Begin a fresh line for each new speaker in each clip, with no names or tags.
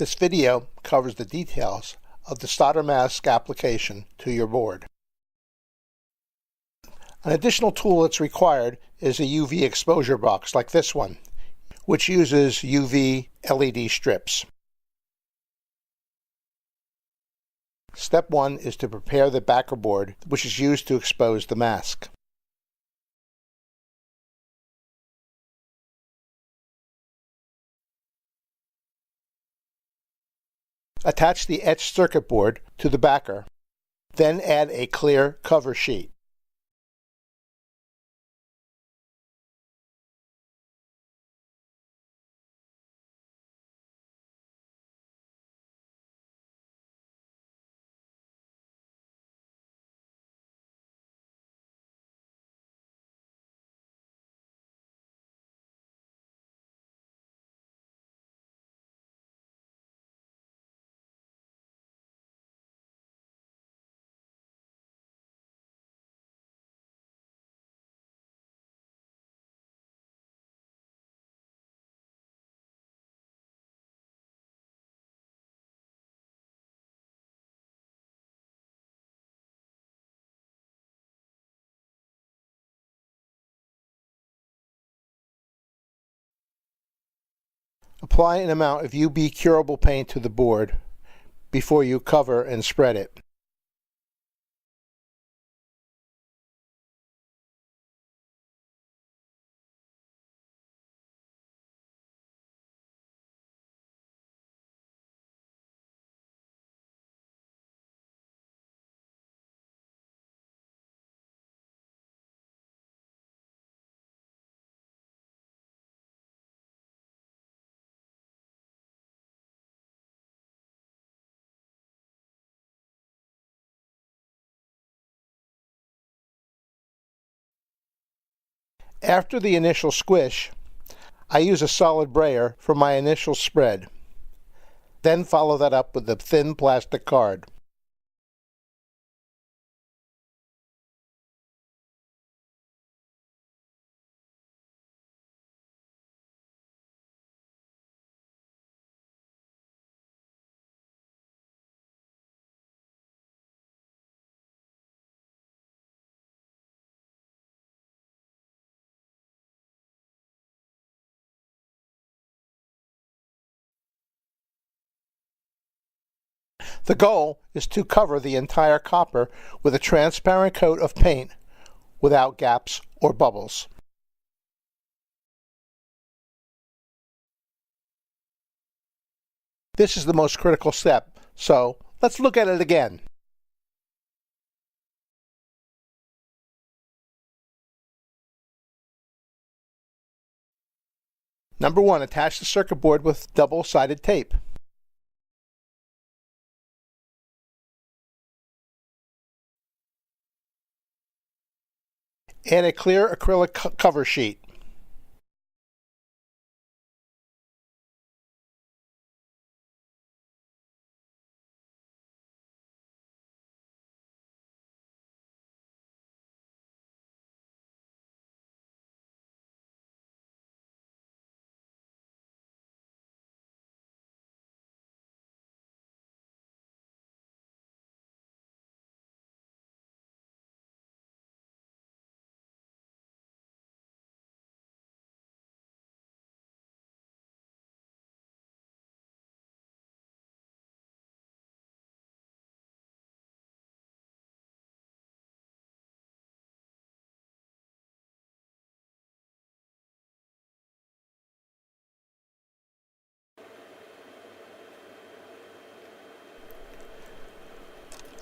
This video covers the details of the solder mask application to your board. An additional tool that's required is a UV exposure box like this one, which uses UV LED strips. Step 1 is to prepare the backer board, which is used to expose the mask. Attach the etched circuit board to the backer, then add a clear cover sheet. Apply an amount of UV curable paint to the board before you cover and spread it. After the initial squish, I use a solid brayer for my initial spread. Then follow that up with a thin plastic card. The goal is to cover the entire copper with a transparent coat of paint without gaps or bubbles. This is the most critical step, so let's look at it again. Number 1, attach the circuit board with double-sided tape. Add a clear acrylic cover sheet.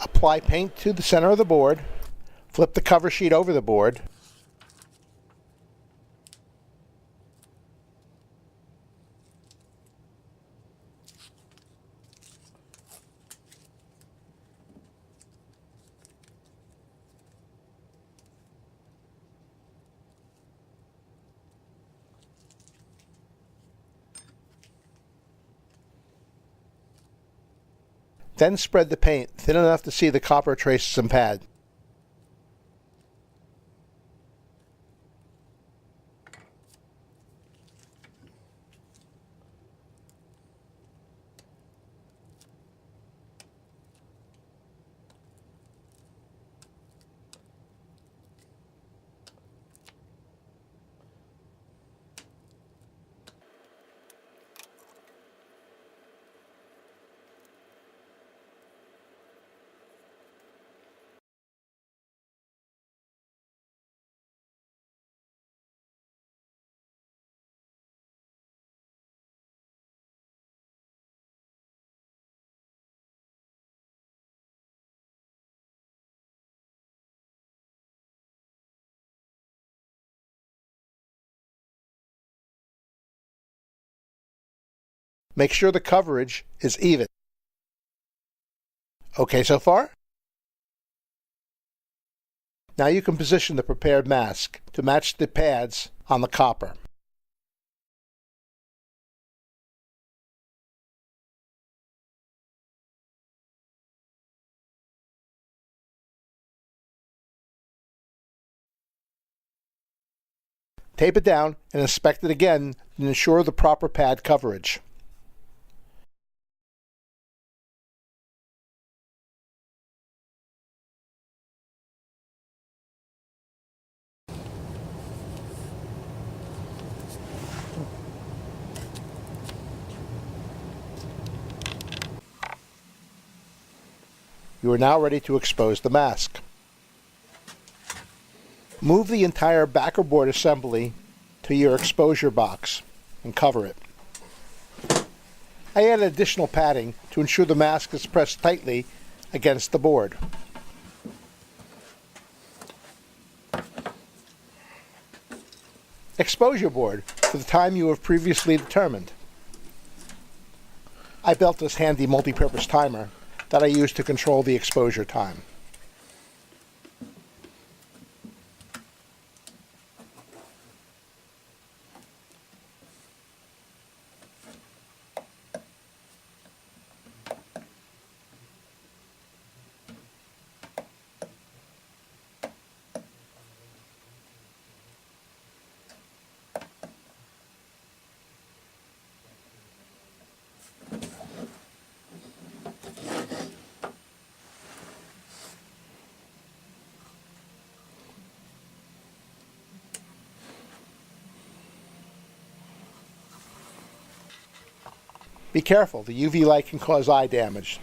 Apply paint to the center of the board, flip the cover sheet over the board, then spread the paint thin enough to see the copper traces and pad. Make sure the coverage is even. Okay so far? Now you can position the prepared mask to match the pads on the copper. Tape it down and inspect it again to ensure the proper pad coverage. You are now ready to expose the mask. Move the entire backer board assembly to your exposure box and cover it. I added additional padding to ensure the mask is pressed tightly against the board. Expose your board for the time you have previously determined. I built this handy multi-purpose timer that I use to control the exposure time. Be careful, the UV light can cause eye damage.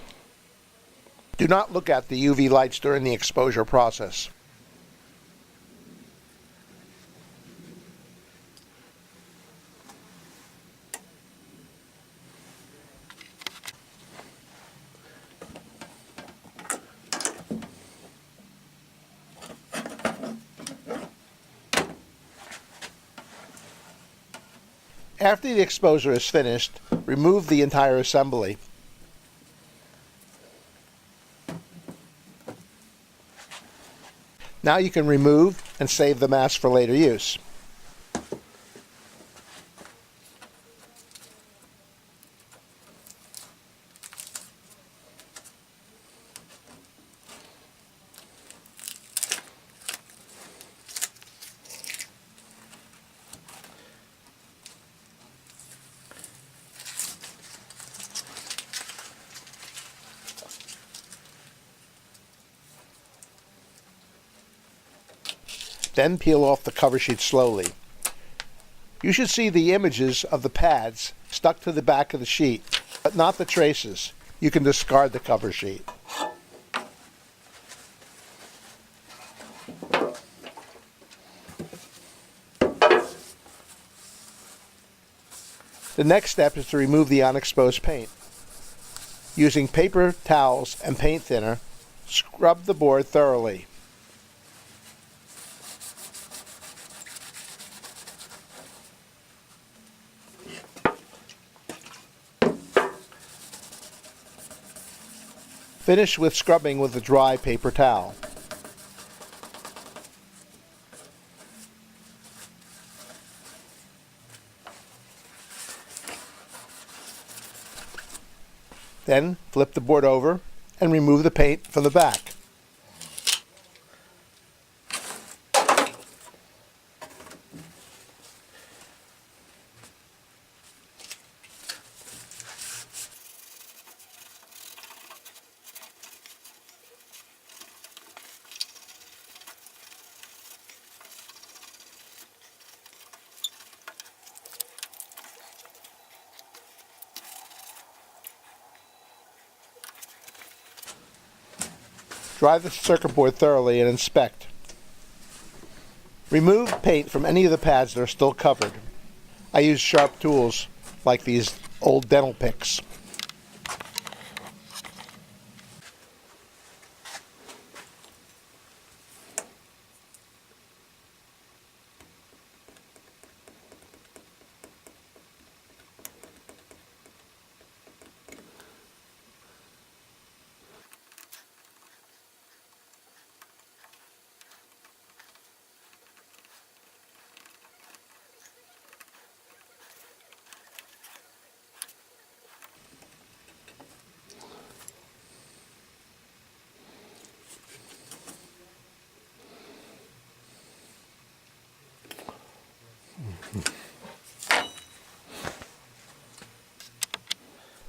Do not look at the UV lights during the exposure process. After the exposure is finished, remove the entire assembly. Now you can remove and save the mask for later use. Then peel off the cover sheet slowly. You should see the images of the pads stuck to the back of the sheet, but not the traces. You can discard the cover sheet. The next step is to remove the unexposed paint. Using paper towels and paint thinner, scrub the board thoroughly. Finish with scrubbing with a dry paper towel. Then flip the board over and remove the paint from the back. Dry the circuit board thoroughly and inspect. Remove paint from any of the pads that are still covered. I use sharp tools like these old dental picks.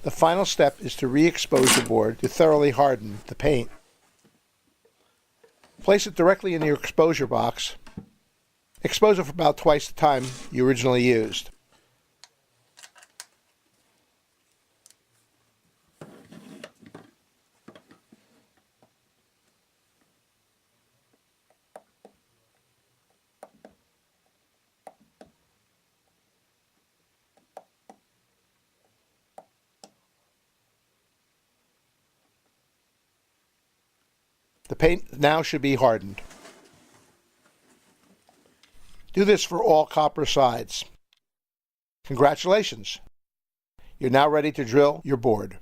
The final step is to re-expose the board to thoroughly harden the paint. Place it directly in your exposure box. Expose it for about twice the time you originally used. The paint now should be hardened. Do this for all copper sides. Congratulations! You're now ready to drill your board.